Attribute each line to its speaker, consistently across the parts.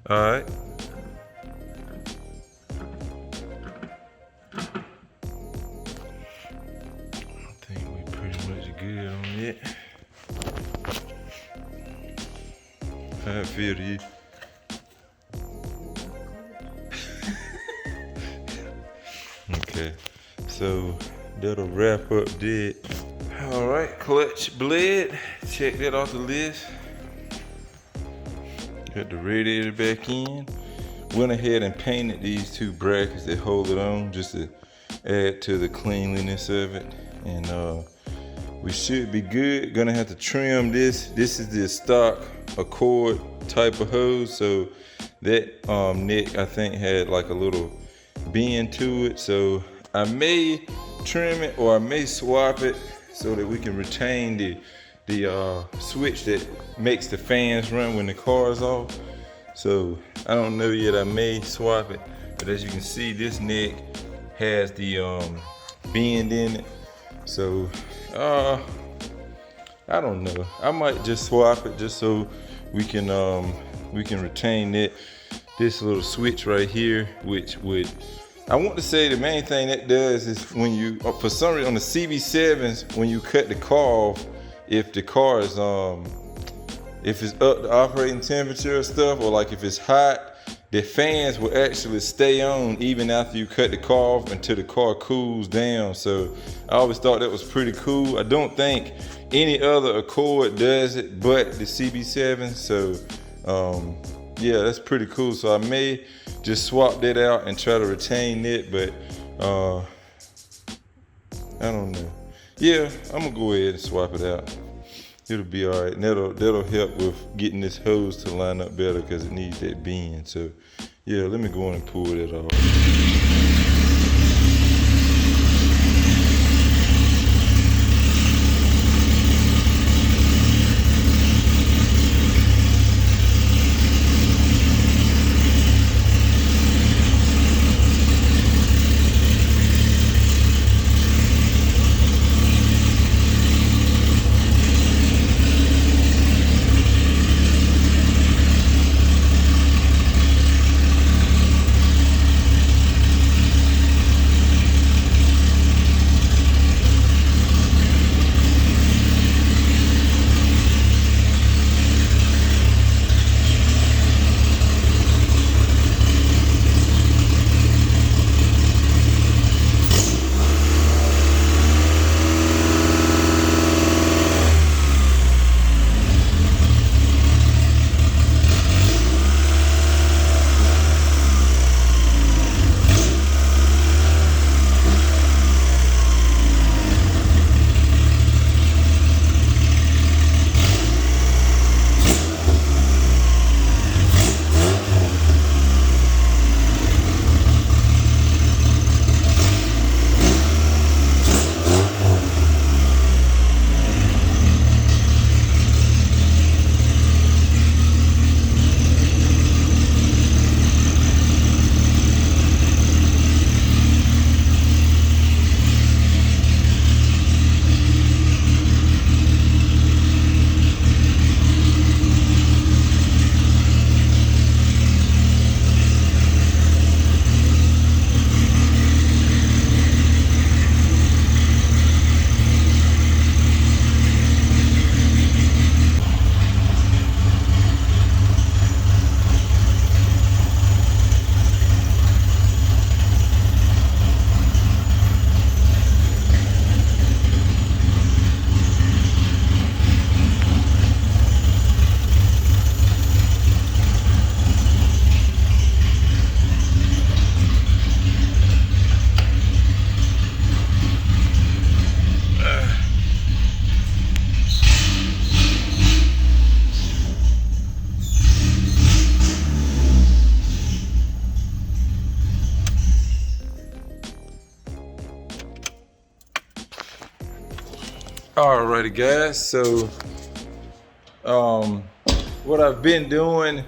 Speaker 1: All right. I think we pretty much good on it. How it feel to you? Okay, so that'll wrap up that. All right, clutch blade. Check that off the list. Got the radiator back in. Went ahead and painted these two brackets that hold it on just to add to the cleanliness of it. And we should be good. Gonna have to trim this. This is the stock Accord type of hose. So that neck I think had like a little bend to it. So I may trim it or I may swap it so that we can retain the switch that makes the fans run when the car is off. So I don't know yet, I may swap it, but as you can see, this neck has the bend in it. So I don't know, I might just swap it just so we can retain this little switch right here, which would, I want to say the main thing that does is when you, for some reason on the CB7s, when you cut the car off, if the car is if it's up to operating temperature or stuff, or like if it's hot, the fans will actually stay on even after you cut the car off until the car cools down. So I always thought that was pretty cool. I don't think any other Accord does it but the CB7. So yeah, that's pretty cool. So I may just swap that out and try to retain it, but I don't know. Yeah, I'm gonna go ahead and swap it out. It'll be all right, and that'll help with getting this hose to line up better because it needs that bend. So yeah, let me go on and pull that off. Alrighty guys, so what I've been doing,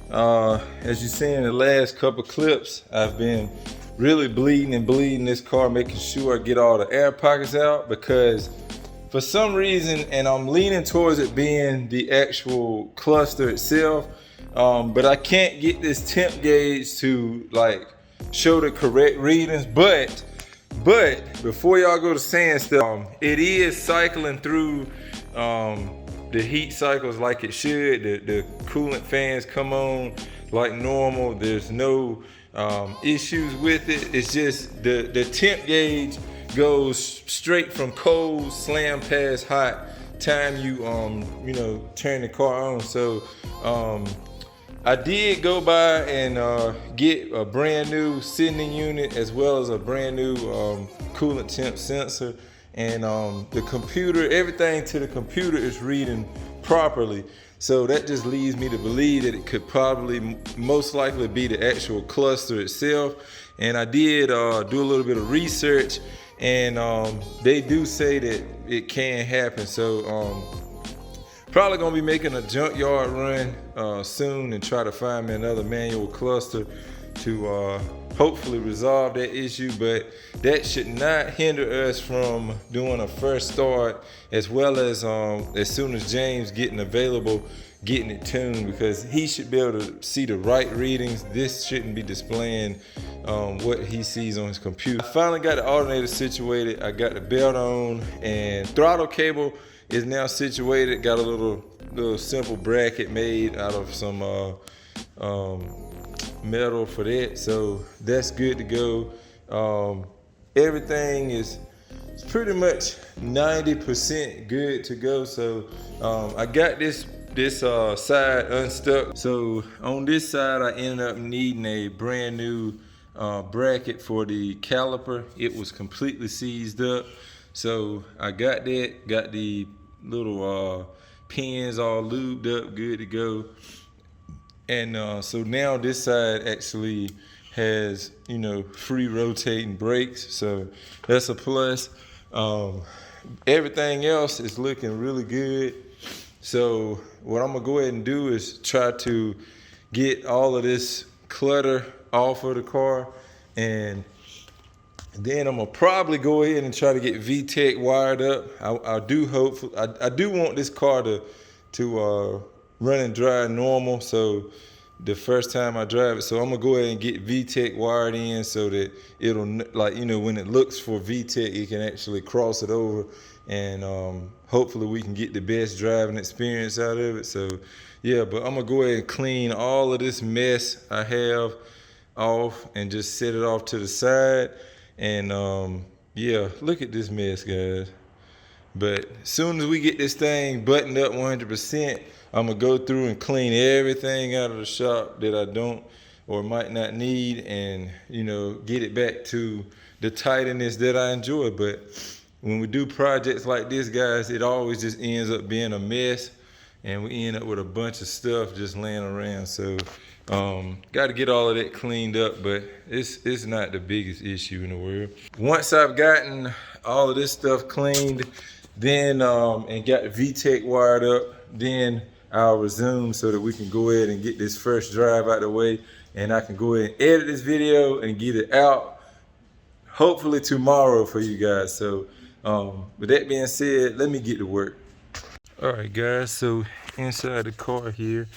Speaker 1: as you see in the last couple clips, I've been really bleeding this car, making sure I get all the air pockets out, because for some reason, and I'm leaning towards it being the actual cluster itself, but I can't get this temp gauge to like show the correct readings. But before y'all go to saying stuff, it is cycling through the heat cycles like it should. The coolant fans come on like normal. There's no issues with it. It's just the temp gauge goes straight from cold slam past hot time you you know, turn the car on. So I did go by and get a brand new sending unit as well as a brand new coolant temp sensor, and the computer, everything to the computer is reading properly. So that just leads me to believe that it could probably most likely be the actual cluster itself. And I did do a little bit of research, and they do say that it can happen. So probably gonna be making a junkyard run soon and try to find me another manual cluster to hopefully resolve that issue. But that should not hinder us from doing a first start, as well as soon as James getting available, getting it tuned, because he should be able to see the right readings. This shouldn't be displaying what he sees on his computer. I finally got the alternator situated. I got the belt on, and throttle cable is now situated. Got a little simple bracket made out of some metal for that, so that's good to go. Everything is pretty much 90% good to go. So I got this side unstuck. So on this side I ended up needing a brand new bracket for the caliper. It was completely seized up, so I got that, got the little pins all lubed up, good to go. And so now this side actually has, you know, free rotating brakes, so that's a plus. Everything else is looking really good. So what I'm gonna go ahead and do is try to get all of this clutter off of the car, and then I'm gonna probably go ahead and try to get VTEC wired up. I do want this car to run and drive normal, so the first time I drive it. So I'm gonna go ahead and get VTEC wired in so that it'll, like, you know, when it looks for VTEC, it can actually cross it over, and hopefully we can get the best driving experience out of it. So yeah, but I'm gonna go ahead and clean all of this mess I have off and just set it off to the side. And yeah, look at this mess, guys. But as soon as we get this thing buttoned up 100%, I'm gonna go through and clean everything out of the shop that I don't or might not need, and, you know, get it back to the tidiness that I enjoy. But when we do projects like this, guys, it always just ends up being a mess, and we end up with a bunch of stuff just laying around. So got to get all of that cleaned up, but it's not the biggest issue in the world. Once I've gotten all of this stuff cleaned, then and got the VTEC wired up, then I'll resume so that we can go ahead and get this first drive out of the way, and I can go ahead and edit this video and get it out hopefully tomorrow for you guys. So with that being said, let me get to work. All right, guys, so inside the car here,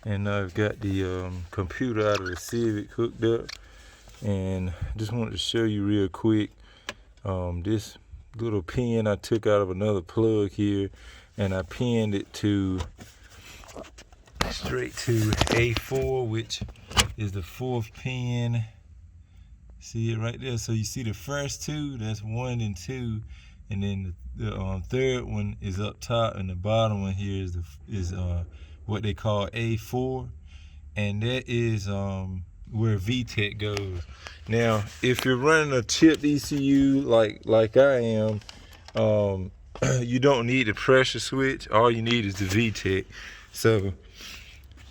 Speaker 1: and I've got the computer out of the Civic hooked up, and just wanted to show you real quick this little pin I took out of another plug here, and I pinned it to straight to A4, which is the 4th pin. See it right there? So you see the first two, that's 1 and 2, and then the 3rd one is up top, and the bottom one here is what they call A4, and that is where VTEC goes. Now, if you're running a chipped ECU like I am, you don't need the pressure switch. All you need is the VTEC. So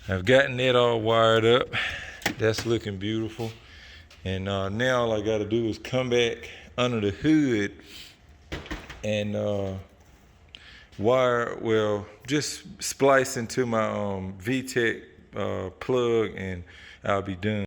Speaker 1: I've gotten that all wired up. That's looking beautiful. And now all I got to do is come back under the hood and just splice into my VTEC plug, and I'll be done.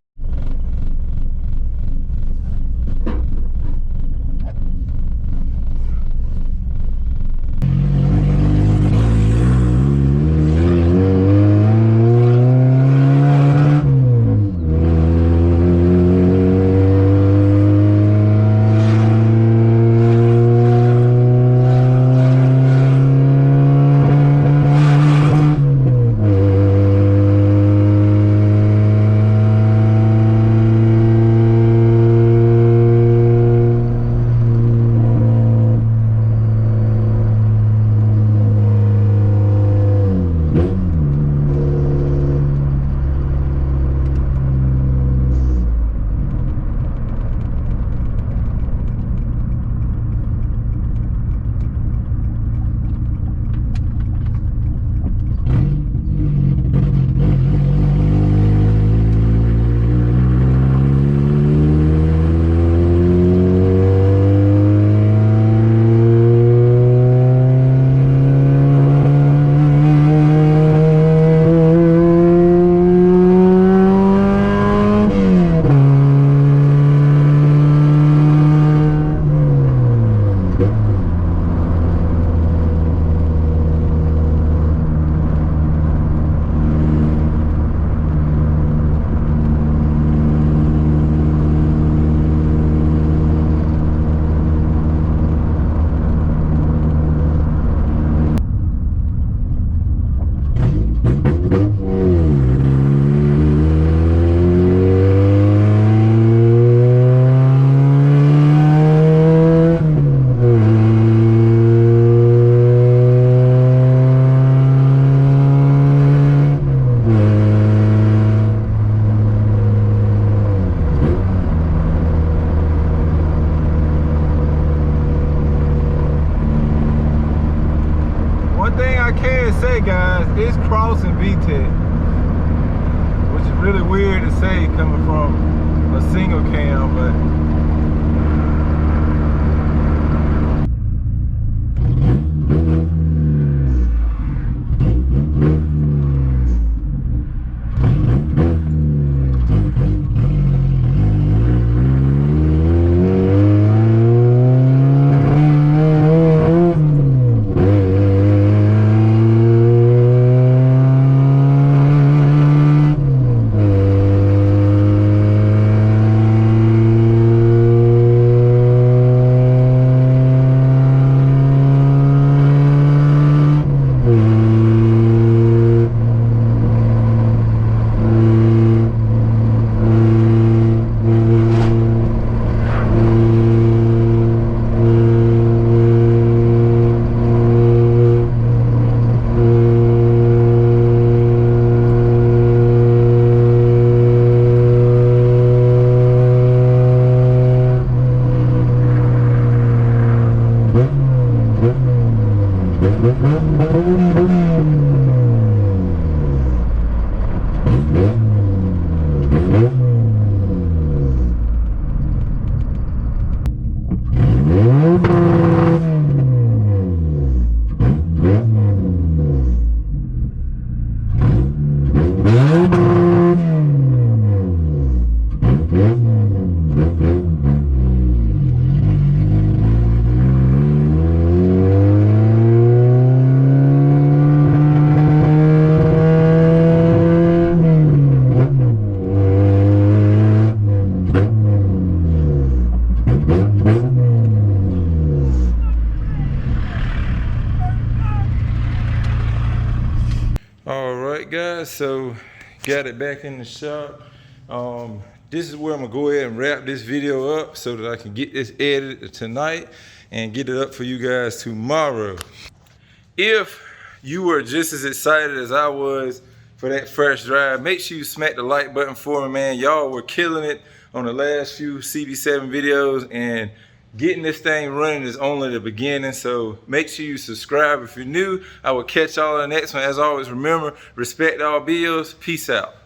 Speaker 1: can say, guys, it's crossing VTEC, which is really weird to say coming from a single cam, but Alright guys, so got it back in the shop. This is where I'm gonna go ahead and wrap this video up so that I can get this edited tonight and get it up for you guys tomorrow. If you were just as excited as I was for that fresh drive, make sure you smack the like button for me, man. Y'all were killing it on the last few CB7 videos, and getting this thing running is only the beginning, so make sure you subscribe if you're new. I will catch y'all on the next one. As always, remember, respect all bills. Peace out.